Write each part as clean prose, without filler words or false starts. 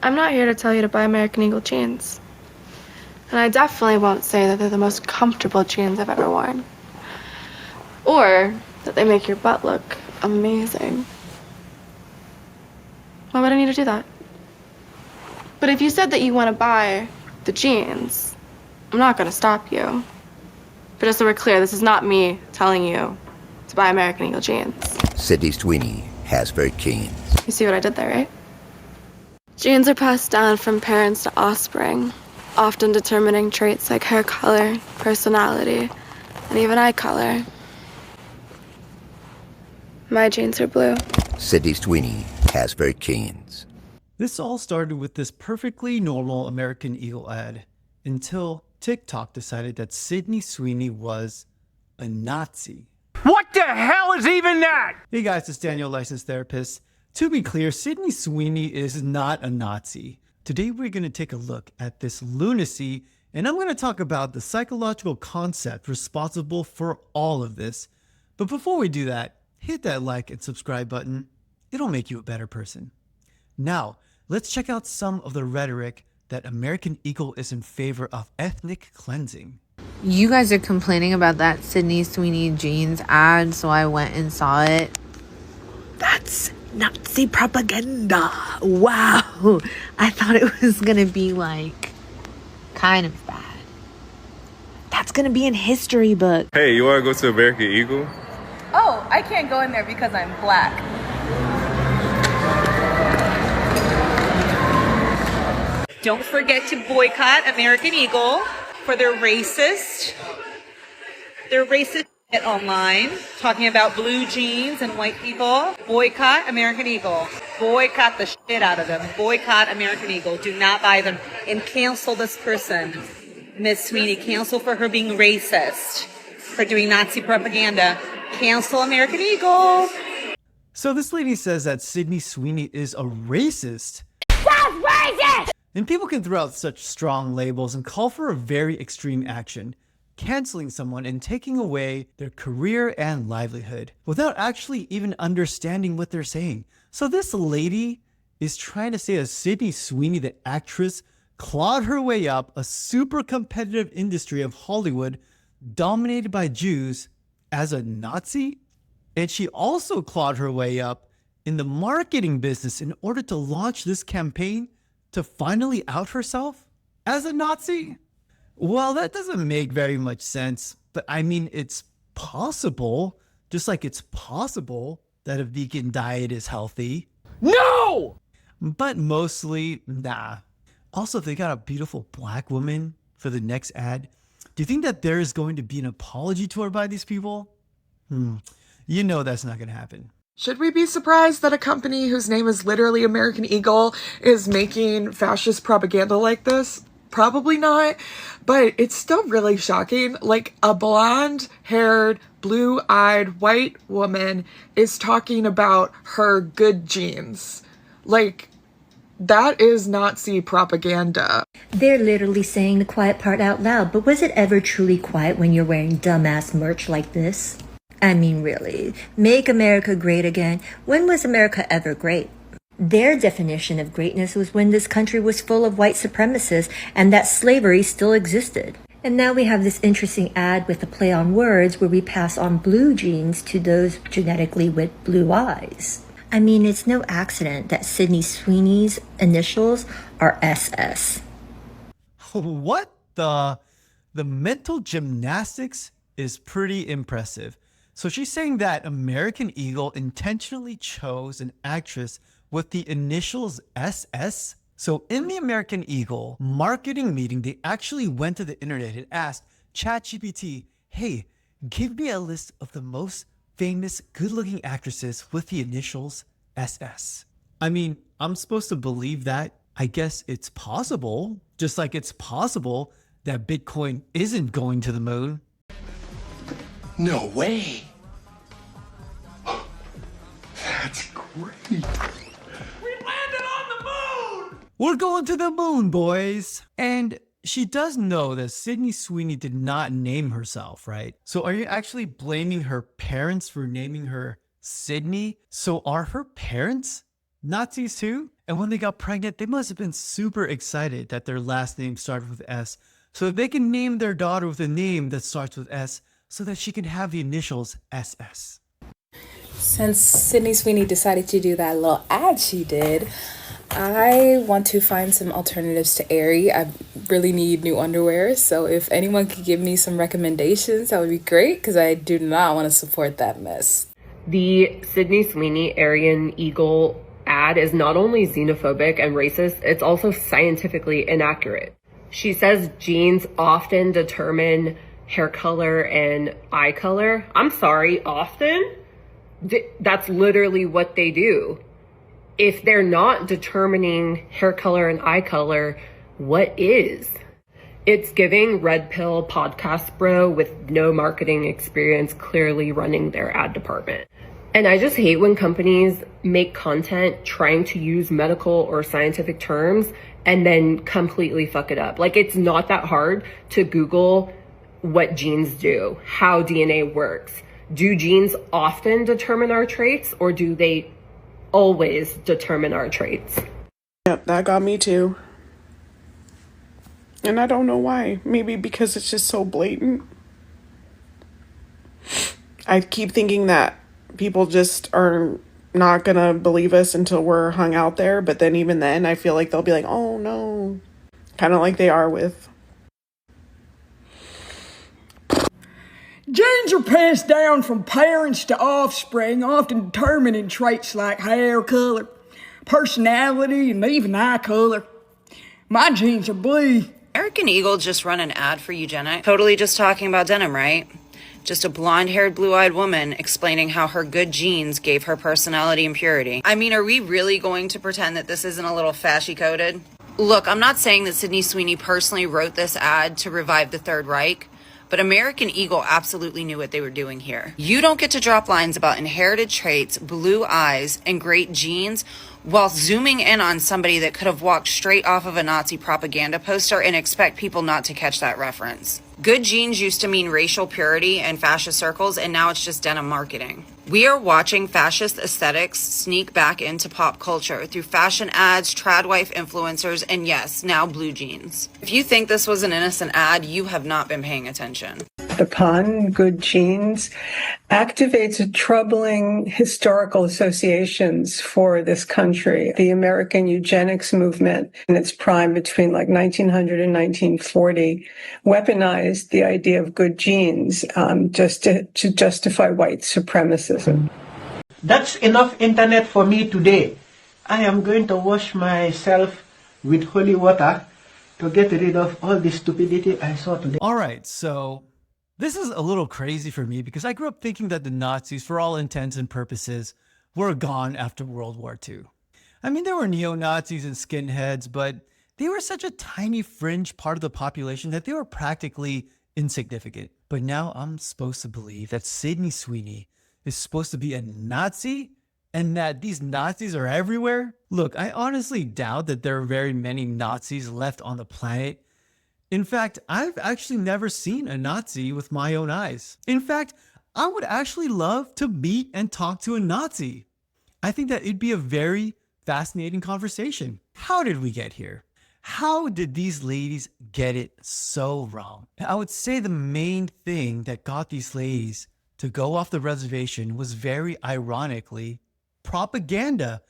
I'm not here to tell you to buy American Eagle jeans. And I definitely won't say that they're the most comfortable jeans I've ever worn. Or that they make your butt look amazing. Why would I need to do that? But if you said that you want to buy the jeans, I'm not going to stop you. But just so we're clear, this is not me telling you to buy American Eagle jeans. Sydney Sweeney has very keen. You see what I did there, right? Genes are passed down from parents to offspring, often determining traits like hair color, personality, and even eye color. My genes are blue. Sydney Sweeney has very keens. This all started with this perfectly normal American Eagle ad until TikTok decided that Sydney Sweeney was a Nazi. What the hell is even that? Hey guys, it's Daniel, licensed therapist. To be clear, Sydney Sweeney is not a Nazi. Today we're going to take a look at this lunacy, and I'm going to talk about the psychological concept responsible for all of this. But before we do that, hit that like and subscribe button. It'll make you a better person. Now, let's check out some of the rhetoric that American Eagle is in favor of ethnic cleansing. You guys are complaining about that Sydney Sweeney jeans ad, so I went and saw it. That's Nazi propaganda. Wow. I thought it was going to be like kind of bad. That's going to be in history book. Hey, you want to go to American Eagle? Oh, I can't go in there because I'm black. Don't forget to boycott American Eagle for their racist shit online, talking about blue jeans and white people. Boycott American Eagle. Boycott the shit out of them. Boycott American Eagle. Do not buy them. And cancel this person, Miss Sweeney. Cancel for her being racist, for doing Nazi propaganda. Cancel American Eagle. So this lady says that Sydney Sweeney is a racist. That's racist! And people can throw out such strong labels and call for a very extreme action, canceling someone and taking away their career and livelihood without actually even understanding what they're saying. So this lady is trying to say that Sydney Sweeney, the actress, clawed her way up a super competitive industry of Hollywood dominated by Jews as a Nazi? And she also clawed her way up in the marketing business in order to launch this campaign to finally out herself as a Nazi? Well, that doesn't make very much sense, but I mean, it's possible, just like it's possible that a vegan diet is healthy. No! But mostly, nah. Also, if they got a beautiful black woman for the next ad, do you think that there is going to be an apology to her by these people? You know that's not going to happen. Should we be surprised that a company whose name is literally American Eagle is making fascist propaganda like this? Probably not, but it's still really shocking. Like, a blonde-haired, blue-eyed white woman is talking about her good genes. Like, that is Nazi propaganda. They're literally saying the quiet part out loud, but was it ever truly quiet when you're wearing dumbass merch like this? I mean, really, make America great again. When was America ever great? Their definition of greatness was when this country was full of white supremacists and that slavery still existed. And now we have this interesting ad with a play on words where we pass on blue genes to those genetically with blue eyes. I mean, it's no accident that Sydney Sweeney's initials are SS. What the mental gymnastics is pretty impressive. So she's saying that American Eagle intentionally chose an actress with the initials SS. So in the American Eagle marketing meeting, they actually went to the internet and asked ChatGPT, hey, give me a list of the most famous good-looking actresses with the initials SS. I mean, I'm supposed to believe that. I guess it's possible, just like it's possible that Bitcoin isn't going to the moon. No way. That's great. We landed on the moon! We're going to the moon, boys. And she does know that Sydney Sweeney did not name herself, right? So are you actually blaming her parents for naming her Sydney? So are her parents Nazis too. And when they got pregnant, they must have been super excited that their last name started with S, so that they can name their daughter with a name that starts with S, so that she can have the initials SS. Since Sydney Sweeney decided to do that little ad she did, I want to find some alternatives to Aerie. I really need new underwear, so if anyone could give me some recommendations, that would be great, because I do not want to support that mess. The Sydney Sweeney Aryan Eagle ad is not only xenophobic and racist, it's also scientifically inaccurate. She says genes often determine hair color and eye color. I'm sorry, often? That's literally what they do. If they're not determining hair color and eye color, what is? It's giving red pill podcast bro with no marketing experience clearly running their ad department. And I just hate when companies make content trying to use medical or scientific terms and then completely fuck it up. Like, it's not that hard to Google what genes do, how DNA works. Do genes often determine our traits, or do they always determine our traits? Yep, that got me too. And I don't know why. Maybe because it's just so blatant. I keep thinking that people just are not gonna believe us until we're hung out there, but then even then I feel like they'll be like, oh no. Kind of like they are with. Genes are passed down from parents to offspring, often determining traits like hair color, personality, and even eye color. My genes are blue. American Eagle just run an ad for Eugenics. Totally just talking about denim, right? Just a blonde-haired, blue-eyed woman explaining how her good genes gave her personality and purity. I mean, are we really going to pretend that this isn't a little fashy-coded? Look, I'm not saying that Sydney Sweeney personally wrote this ad to revive the Third Reich, but American Eagle absolutely knew what they were doing here. You don't get to drop lines about inherited traits, blue eyes, and great genes while zooming in on somebody that could have walked straight off of a Nazi propaganda poster and expect people not to catch that reference. Good genes used to mean racial purity in fascist circles, and now it's just denim marketing. We are watching fascist aesthetics sneak back into pop culture through fashion ads, trad wife influencers, and yes, now blue jeans. If you think this was an innocent ad, you have not been paying attention. The pun, good genes, activates troubling historical associations for this country. The American Eugenics movement in its prime between like 1900 and 1940 weaponized the idea of good genes just to justify white supremacism. That's enough internet for me today. I am going to wash myself with holy water to get rid of all the stupidity I saw today. All right, so this is a little crazy for me because I grew up thinking that the Nazis, for all intents and purposes, were gone after World War II. I mean, there were neo-Nazis and skinheads, but they were such a tiny fringe part of the population that they were practically insignificant. But now I'm supposed to believe that Sydney Sweeney is supposed to be a Nazi and that these Nazis are everywhere? Look, I honestly doubt that there are very many Nazis left on the planet. In fact, I've actually never seen a Nazi with my own eyes. In fact, I would actually love to meet and talk to a Nazi. I think that it'd be a very fascinating conversation. How did we get here? How did these ladies get it so wrong? I would say the main thing that got these ladies to go off the reservation was very ironically propaganda.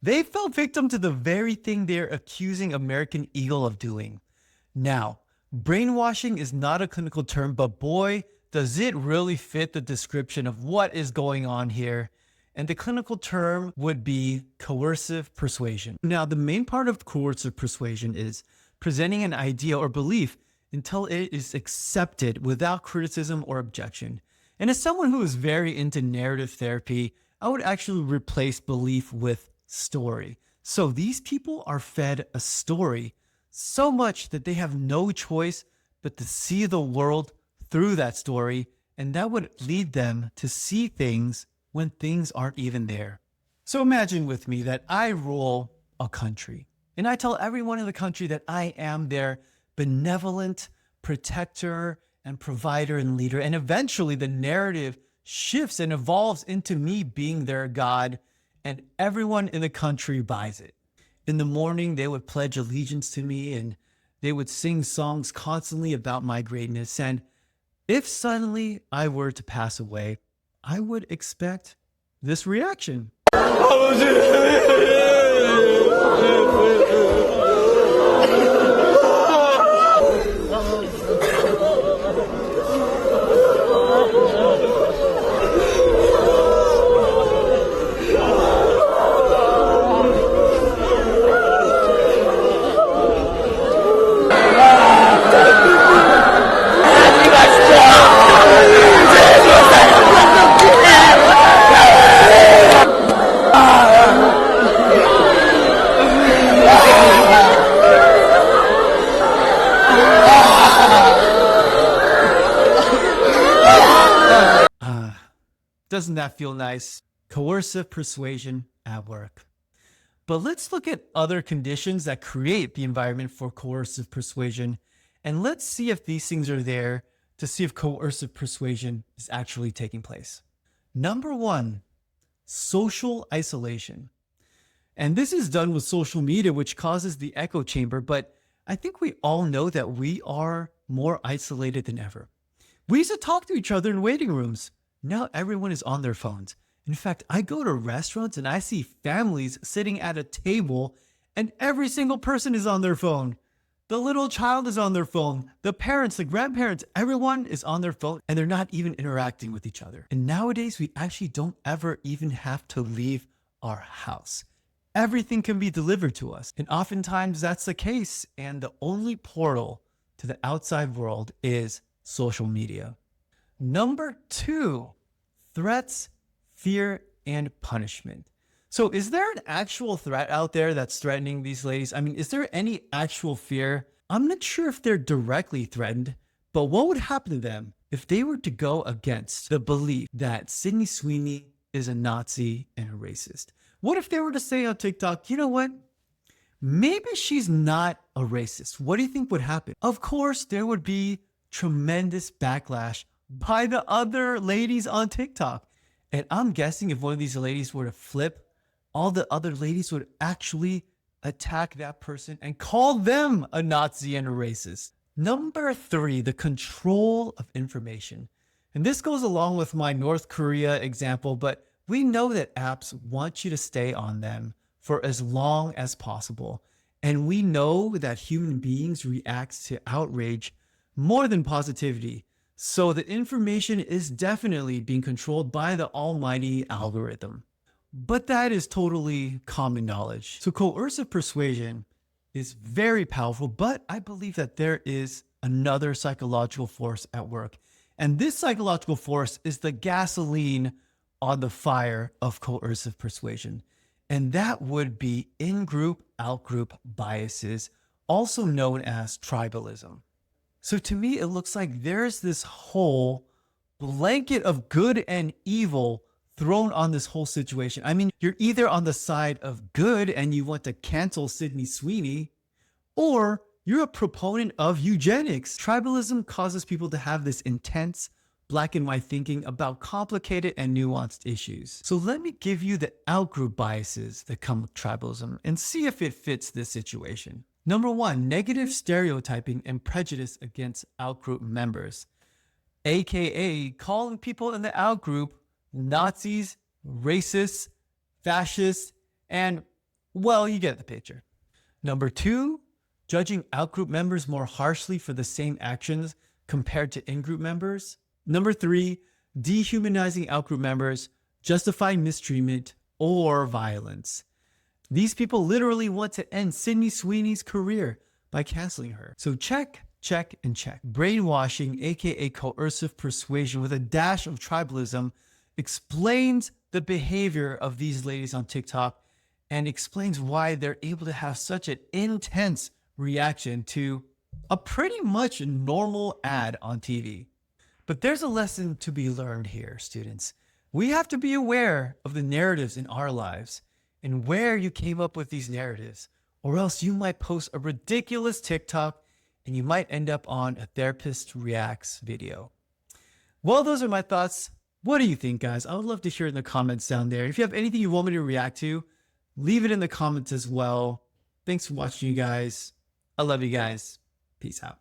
They fell victim to the very thing they're accusing American Eagle of doing. Now, brainwashing is not a clinical term, but boy, does it really fit the description of what is going on here. And the clinical term would be coercive persuasion. Now, the main part of coercive persuasion is presenting an idea or belief until it is accepted without criticism or objection. And as someone who is very into narrative therapy, I would actually replace belief with story. So these people are fed a story so much that they have no choice but to see the world through that story, and that would lead them to see things when things aren't even there. So imagine with me that I rule a country, and I tell everyone in the country that I am their benevolent protector and provider and leader, and eventually the narrative shifts and evolves into me being their God and everyone in the country buys it. In the morning, they would pledge allegiance to me and they would sing songs constantly about my greatness. And if suddenly I were to pass away, I would expect this reaction. Doesn't that feel nice? Coercive persuasion at work. But let's look at other conditions that create the environment for coercive persuasion, and let's see if these things are there to see if coercive persuasion is actually taking place. Number one, social isolation. And this is done with social media, which causes the echo chamber, but I think we all know that we are more isolated than ever. We used to talk to each other in waiting rooms. Now everyone is on their phones. In fact, I go to restaurants and I see families sitting at a table and every single person is on their phone. The little child is on their phone. The parents, the grandparents, everyone is on their phone and they're not even interacting with each other. And nowadays, we actually don't ever even have to leave our house. Everything can be delivered to us. And oftentimes that's the case. And the only portal to the outside world is social media. Number two, threats, fear, and punishment. So is there an actual threat out there that's threatening these ladies? I mean, is there any actual fear? I'm not sure if they're directly threatened, but what would happen to them if they were to go against the belief that Sydney Sweeney is a Nazi and a racist? What if they were to say on TikTok, you know what? Maybe she's not a racist. What do you think would happen? Of course, there would be tremendous backlash by the other ladies on TikTok. And I'm guessing if one of these ladies were to flip, all the other ladies would actually attack that person and call them a Nazi and a racist. Number three, the control of information. And this goes along with my North Korea example, but we know that apps want you to stay on them for as long as possible. And we know that human beings react to outrage more than positivity. So the information is definitely being controlled by the almighty algorithm. But that is totally common knowledge. So coercive persuasion is very powerful, but I believe that there is another psychological force at work. And this psychological force is the gasoline on the fire of coercive persuasion. And that would be in-group, out-group biases, also known as tribalism. So to me, it looks like there's this whole blanket of good and evil thrown on this whole situation. I mean, you're either on the side of good and you want to cancel Sydney Sweeney, or you're a proponent of eugenics. Tribalism causes people to have this intense black and white thinking about complicated and nuanced issues. So let me give you the outgroup biases that come with tribalism and see if it fits this situation. Number one, negative stereotyping and prejudice against outgroup members, aka calling people in the outgroup Nazis, racists, fascists, and, well, you get the picture. Number two, judging outgroup members more harshly for the same actions compared to in-group members. Number three, dehumanizing outgroup members, justifying mistreatment or violence. These people literally want to end Sydney Sweeney's career by canceling her. So check, check, and check. Brainwashing, aka coercive persuasion with a dash of tribalism, explains the behavior of these ladies on TikTok and explains why they're able to have such an intense reaction to a pretty much normal ad on TV. But there's a lesson to be learned here, students. We have to be aware of the narratives in our lives and where you came up with these narratives, or else you might post a ridiculous TikTok and you might end up on a therapist reacts video. Well, those are my thoughts. What do you think, guys? I would love to hear in the comments down there. If you have anything you want me to react to, leave it in the comments as well. Thanks for watching, you guys. I love you guys. Peace out.